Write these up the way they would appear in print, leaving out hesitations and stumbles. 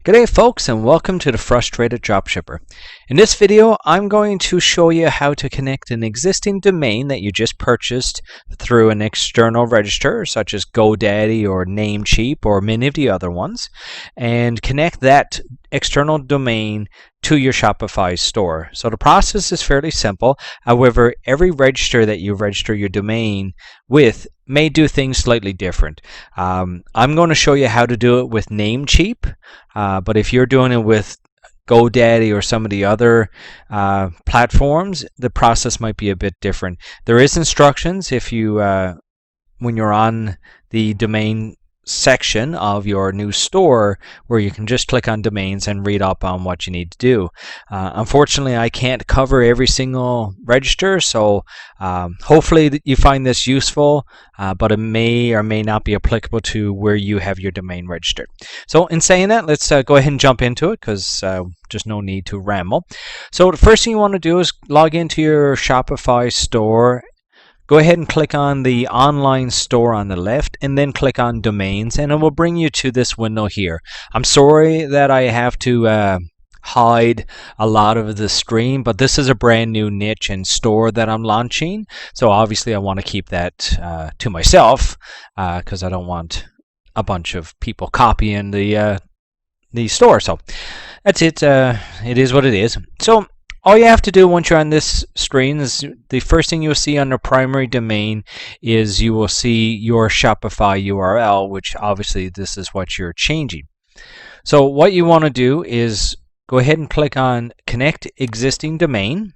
G'day folks, and welcome to the Frustrated Dropshipper. In this video, I'm going to show you how to connect an existing domain that you just purchased through an external registrar such as GoDaddy or Namecheap or many of the other ones, and connect that external domain to your Shopify store. So the process is fairly simple. However, every registrar that you register your domain with may do things slightly different. I'm going to show you how to do it with Namecheap, but if you're doing it with GoDaddy or some of the other platforms, the process might be a bit different. There is instructions if you when you're on the domain section of your new store where you can just click on domains and read up on what you need to do. Unfortunately, I can't cover every single register, so hopefully you find this useful, but it may or may not be applicable to where you have your domain registered. So in saying that, let's go ahead and jump into it because just no need to ramble. So the first thing you want to do is log into your Shopify store. Go ahead and click on the online store on the left and then click on domains, and it will bring you to this window here. I'm sorry that I have to hide a lot of the screen, but this is a brand new niche and store that I'm launching, so obviously I want to keep that to myself because I don't want a bunch of people copying the store. So that's it. It is what it is. So all you have to do once you're on this screen is the first thing you'll see on the primary domain is you will see your Shopify URL, which obviously this is what you're changing. So what you want to do is go ahead and click on Connect Existing Domain.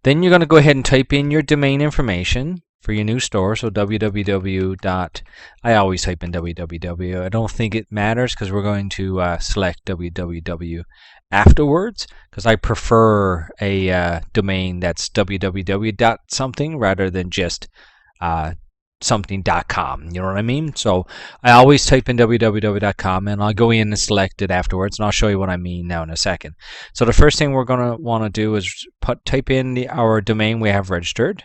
Then you're going to go ahead and type in your domain information for your new store. So www. I always type in www. I don't think it matters because we're going to select www afterwards because I prefer a domain that's www. something rather than just something.com. You know what I mean? So I always type in www.com and I'll go in and select it afterwards, and I'll show you what I mean now in a second. So the first thing we're going to want to do is type in our domain we have registered.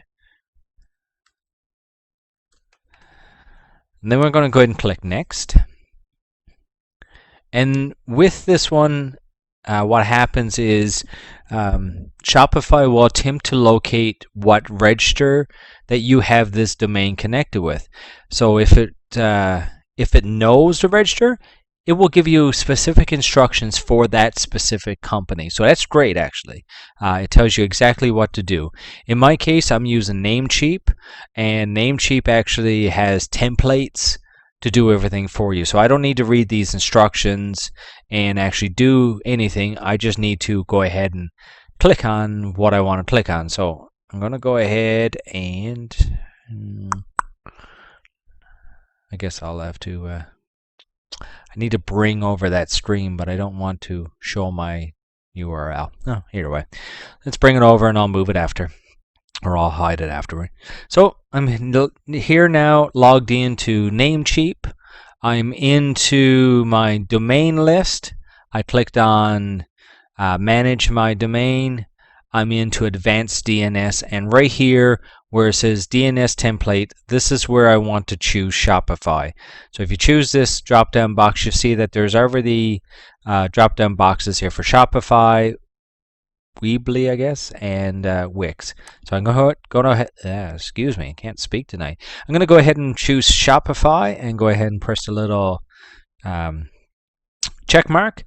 And then we're going to go ahead and click Next. And with this one, what happens is Shopify will attempt to locate what register that you have this domain connected with. So if it knows the register, it will give you specific instructions for that specific company. So that's great, actually. It tells you exactly what to do. In my case, I'm using Namecheap, and Namecheap actually has templates to do everything for you. So I don't need to read these instructions and actually do anything. I just need to go ahead and click on what I want to click on. So I'm going to go ahead and I guess I'll have to I need to bring over that screen, but I don't want to show my URL. Oh, either way. Let's bring it over and I'll move it after, or I'll hide it afterward. So I'm here now, logged into Namecheap. I'm into my domain list. I clicked on Manage My Domain. I'm into Advanced DNS, and right here where it says DNS template, this is where I want to choose Shopify. So if you choose this drop-down box, you see that there's already drop-down boxes here for Shopify, Weebly, I guess, and Wix. So I'm going to excuse me, I can't speak tonight. I'm going to go ahead and choose Shopify and go ahead and press the little check mark.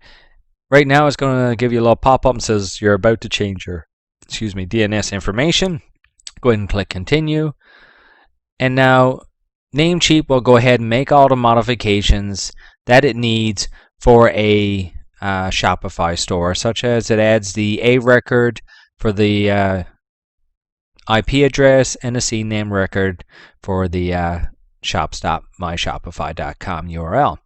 Right now it's going to give you a little pop-up and says you're about to change your DNS information. Go ahead and click continue. And now Namecheap will go ahead and make all the modifications that it needs for a Shopify store, such as it adds the A record for the IP address and a CNAME record for the shops.myshopify.com URL.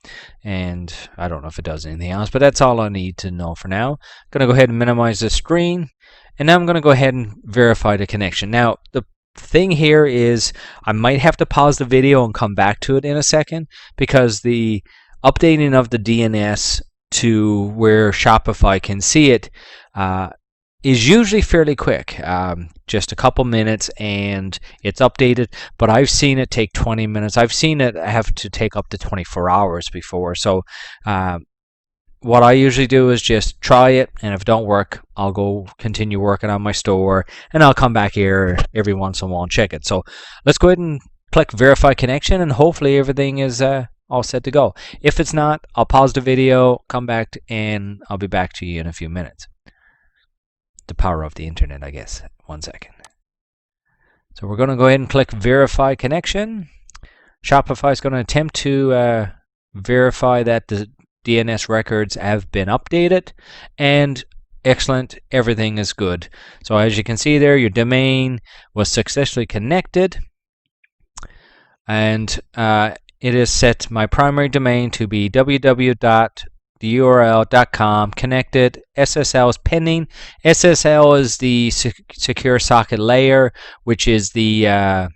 And I don't know if it does anything else, but that's all I need to know for now. I'm going to go ahead and minimize the screen, and now I'm going to go ahead and verify the connection. Now the thing here is I might have to pause the video and come back to it in a second because the updating of the DNS to where Shopify can see it is usually fairly quick, just a couple minutes and it's updated, but I've seen it take 20 minutes. I've seen it have to take up to 24 hours before. So what I usually do is just try it, and if it don't work, I'll go continue working on my store, and I'll come back here every once in a while and check it. So let's go ahead and click verify connection, and hopefully everything is all set to go. If it's not, I'll pause the video, come back, and I'll be back to you in a few minutes. The power of the internet, I guess. 1 second. So we're going to go ahead and click verify connection. Shopify is going to attempt to verify that the DNS records have been updated, and excellent, everything is good. So as you can see there, your domain was successfully connected, and it is set my primary domain to be www.theurl.com. Connected. SSL is pending. SSL is the secure socket layer, which is the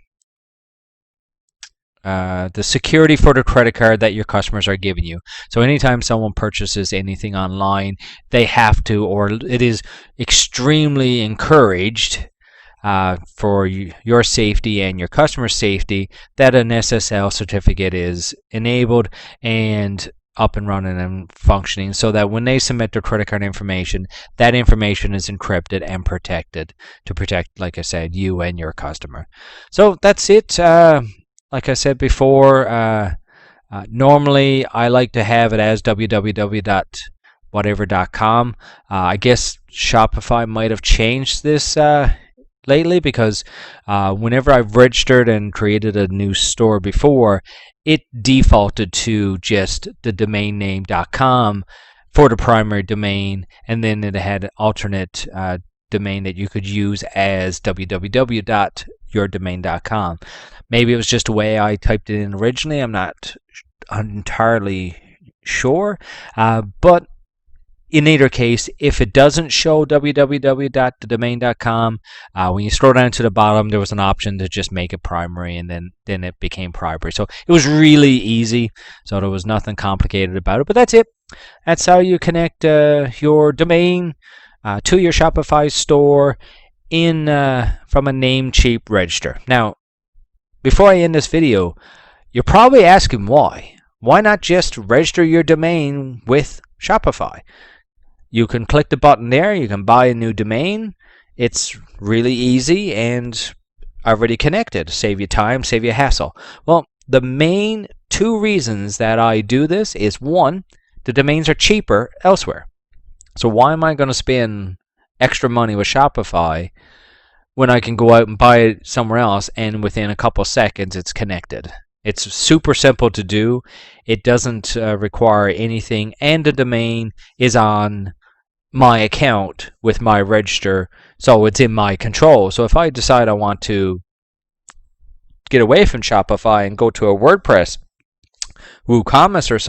security for the credit card that your customers are giving you. So anytime someone purchases anything online, they have to, or it is extremely encouraged for your safety and your customer safety, that an SSL certificate is enabled and up and running and functioning, so that when they submit their credit card information, that information is encrypted and protected to protect, like I said, you and your customer. So that's it. Like I said before, normally I like to have it as www.whatever.com. I guess Shopify might have changed this lately, because whenever I've registered and created a new store before, it defaulted to just the domain name.com for the primary domain, and then it had an alternate domain that you could use as www.yourdomain.com. Maybe it was just the way I typed it in originally. I'm not entirely sure. But in either case, if it doesn't show www.thedomain.com, when you scroll down to the bottom, there was an option to just make it primary, and then it became primary. So it was really easy. So there was nothing complicated about it. But that's it. That's how you connect your domain to your Shopify store in from a Namecheap register. Now, before I end this video, you're probably asking why. Why not just register your domain with Shopify? You can click the button there. You can buy a new domain. It's really easy and already connected. Save you time, save you hassle. Well, the main two reasons that I do this is, one, the domains are cheaper elsewhere. So why am I going to spend extra money with Shopify when I can go out and buy it somewhere else, and within a couple seconds it's connected? It's super simple to do. It doesn't require anything, and the domain is on my account with my register, so it's in my control. So if I decide I want to get away from Shopify and go to a WordPress commerce or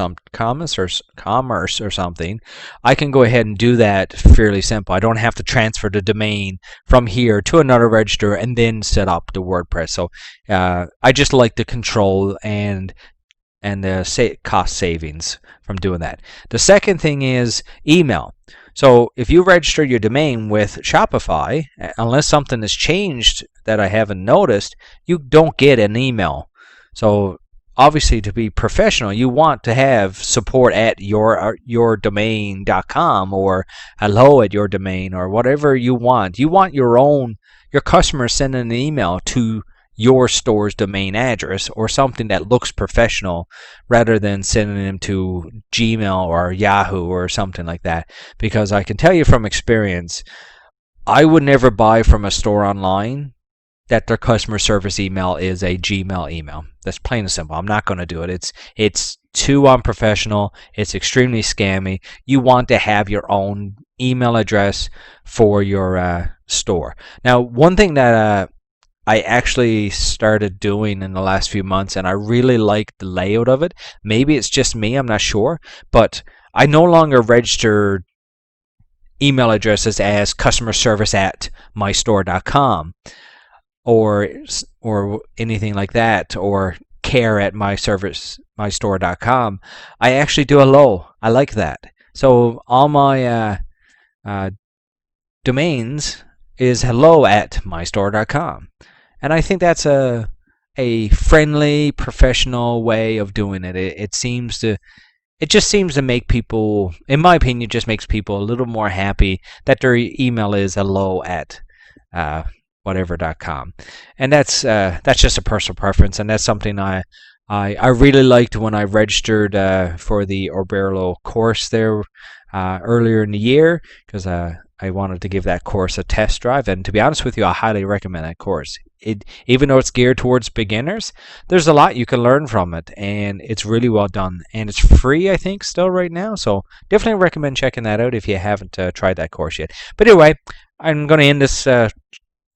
something, I can go ahead and do that fairly simple. I don't have to transfer the domain from here to another register and then set up the WordPress. So I just like the control and the cost savings from doing that. The second thing is email. So if you register your domain with Shopify, unless something has changed that I haven't noticed, you don't get an email. So obviously, to be professional, you want to have support at yourdomain.com or hello at your domain or whatever you want. You want your customer sending an email to your store's domain address or something that looks professional, rather than sending them to Gmail or Yahoo or something like that. Because I can tell you from experience, I would never buy from a store online that their customer service email is a Gmail email. That's plain and simple. I'm not going to do it. It's too unprofessional. It's extremely scammy. You want to have your own email address for your store. Now, one thing that I actually started doing in the last few months, and I really like the layout of it. Maybe it's just me, I'm not sure, but I no longer register email addresses as customer service at mystore.com or anything like that, or care at mystore.com. I actually do hello. I like that. So all my domains is hello at mystore.com. And I think that's a friendly, professional way of doing it. It seems to it just seems to make people, in my opinion, just makes people a little more happy that their email is hello at uh, whatever.com. And that's just a personal preference, and that's something I really liked when I registered for the Oberlo course there earlier in the year, because I wanted to give that course a test drive. And to be honest with you, I highly recommend that course. Even though it's geared towards beginners, there's a lot you can learn from it, and it's really well done. And it's free, I think, still right now. So definitely recommend checking that out if you haven't tried that course yet. But anyway, I'm going to end this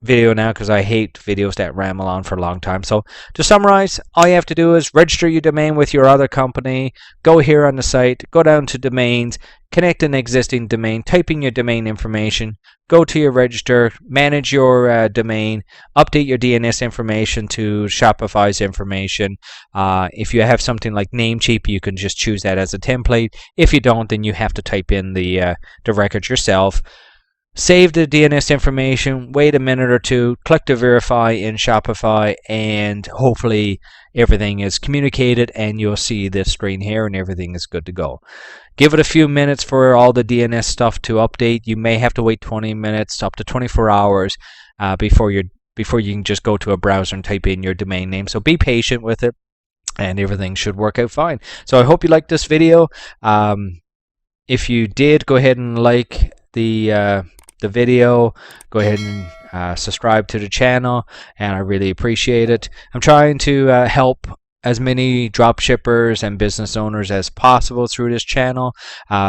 video now because I hate videos that ramble on for a long time. So to summarize, all you have to do is register your domain with your other company, go here on the site, go down to domains, connect an existing domain, type in your domain information, go to your register, manage your domain, update your DNS information to Shopify's information. If you have something like Namecheap, you can just choose that as a template. If you don't, then you have to type in the records yourself. Save the DNS information, wait a minute or two, click to verify in Shopify, and hopefully everything is communicated and you'll see this screen here and everything is good to go. Give it a few minutes for all the DNS stuff to update. You may have to wait 20 minutes up to 24 hours before you can just go to a browser and type in your domain name. So be patient with it and everything should work out fine. So I hope you liked this video. If you did, go ahead and like the video, go ahead and subscribe to the channel, and I really appreciate it. I'm trying to help as many drop shippers and business owners as possible through this channel,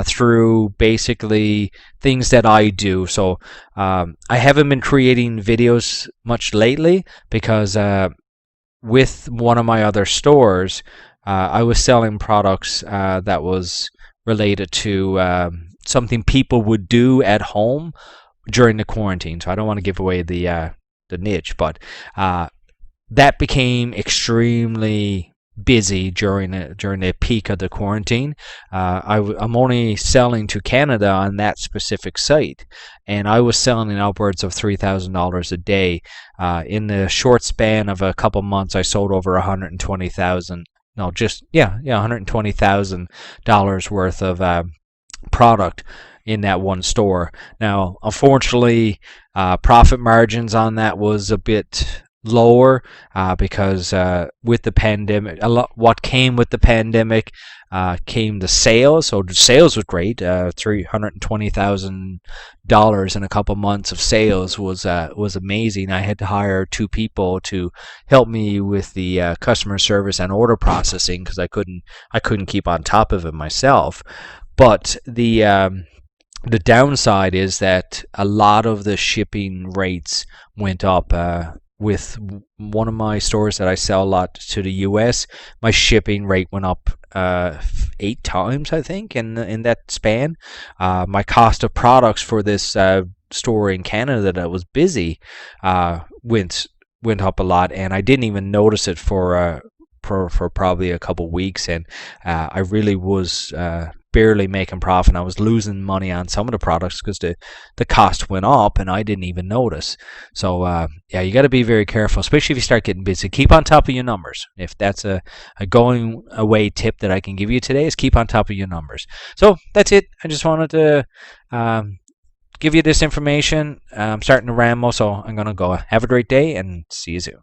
through basically things that I do. So I haven't been creating videos much lately because with one of my other stores, I was selling products that was related to something people would do at home during the quarantine. So I don't want to give away the niche, but that became extremely busy during the peak of the quarantine. I'm only selling to Canada on that specific site, and I was selling upwards of $3,000 a day. In the short span of a couple months, I sold over $120,000 worth of product in that one store. Now, unfortunately, profit margins on that was a bit lower because with the pandemic, what came with the pandemic came the sales. So the sales was great. $320,000 in a couple months of sales was amazing. I had to hire 2 people to help me with the customer service and order processing because I couldn't keep on top of it myself. But the downside is that a lot of the shipping rates went up. With one of my stores that I sell a lot to the US, my shipping rate went up 8 times, I think, in that span. My cost of products for this store in Canada that was busy went up a lot, and I didn't even notice it for probably a couple weeks, and I really was barely making profit. I was losing money on some of the products because the cost went up and I didn't even notice. So yeah, you got to be very careful, especially if you start getting busy. Keep on top of your numbers. If that's a going away tip that I can give you today, is keep on top of your numbers. So that's it. I just wanted to give you this information. I'm starting to ramble, so I'm going to go. Have a great day and see you soon.